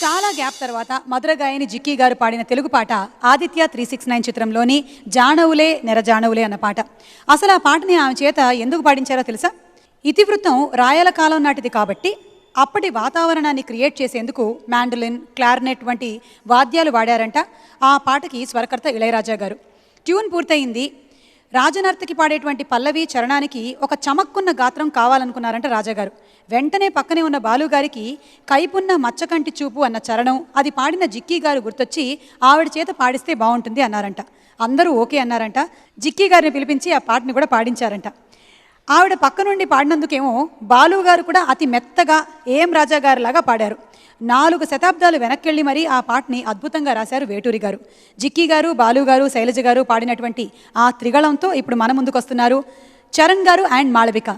చాలా గ్యాప్ తర్వాత మధుర గాయని జిక్కీ గారు పాడిన తెలుగు పాట ఆదిత్య 369 చిత్రంలోని జానవులే నెరజానవులే అన్న పాట. అసలు ఆ పాటని ఆమె చేత ఎందుకు పాడించారో తెలుసా? ఇతివృత్తం రాయల కాలం నాటిది కాబట్టి అప్పటి వాతావరణాన్ని క్రియేట్ చేసేందుకు మ్యాండలిన్, క్లారినెట్ వంటి వాద్యాలు వాడారంట. ఆ పాటకి స్వరకర్త ఇళయరాజా గారు. ట్యూన్ పూర్తయింది. రాజనర్తకి పాడేటువంటి పల్లవి చరణానికి ఒక చమక్కున్న గాత్రం కావాలనుకున్నారంట రాజాగారు. వెంటనే పక్కనే ఉన్న బాలుగారికి కైపున్న మచ్చకంటి చూపు అన్న చరణం అది పాడిన జిక్కీ గారు గుర్తొచ్చి ఆవిడ చేత పాడిస్తే బాగుంటుంది అన్నారంట. అందరూ ఓకే అన్నారంట. జిక్కీ గారిని పిలిపించి ఆ పాటని కూడా పాడించారంట. ఆవిడ పక్క నుండి పాడినందుకేమో బాలుగారు కూడా అతి మెత్తగా ఏం రాజాగారిలాగా పాడారు. 4 శతాబ్దాలు వెనక్కెళ్ళి మరీ ఆ పాటని అద్భుతంగా రాశారు వేటూరి గారు. జిక్కీ గారు, బాలుగారు, శైలజ గారు పాడినటువంటి ఆ త్రిగళంతో ఇప్పుడు మన ముందుకు వస్తున్నారు చరణ్ గారు అండ్ మాళవిక.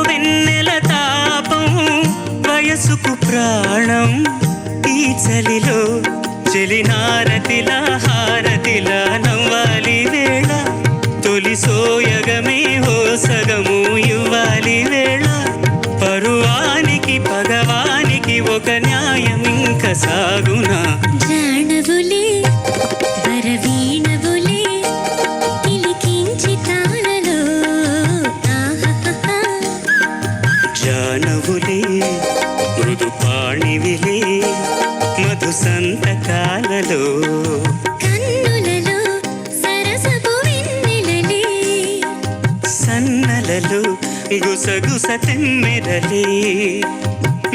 వెన్నెల తాపం వయసుకు ప్రాణం ఈ చలిలో చెలినారతిలా సాగునా జానవులే వరవీణవులే తిలికించి తాళలో ఆహాహా. జానవులే మృదు పాణివిలే మధు సంతకాలలో కన్నులలో సరసపు వెన్నెలలే సన్నలలో గుసగుస తెమ్మెరలే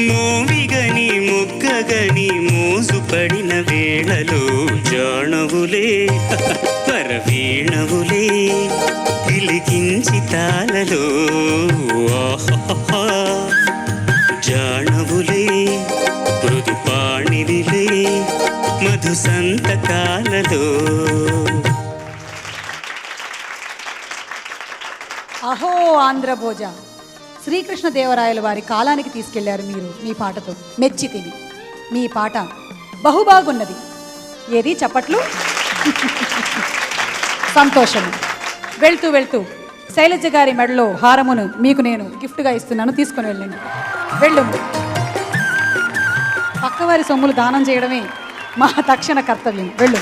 మోవిగని మొగ్గగని మోసుపడిన వేళలో జానవులే పరవీణవులే పిలికించి తాళలో ఆహాహా. జానవులే మృదు పాణివిలే మధు సంతకాలలో. అహో ఆంధ్రభోజ, శ్రీకృష్ణదేవరాయల వారి కాలానికి తీసుకెళ్లారు మీరు మీ పాటతో. మెచ్చి తిని మీ పాట బహుబాగున్నది. ఏది చప్పట్లు? సంతోషము. వెళ్తూ వెళ్తూ శైలజ గారి మెడలో హారమును మీకు నేను గిఫ్ట్గా ఇస్తున్నాను, తీసుకొని వెళ్ళండి. వెళ్ళు. పక్కవారి సొమ్ములు దానం చేయడమే మా తక్షణ కర్తవ్యం. వెళ్ళు.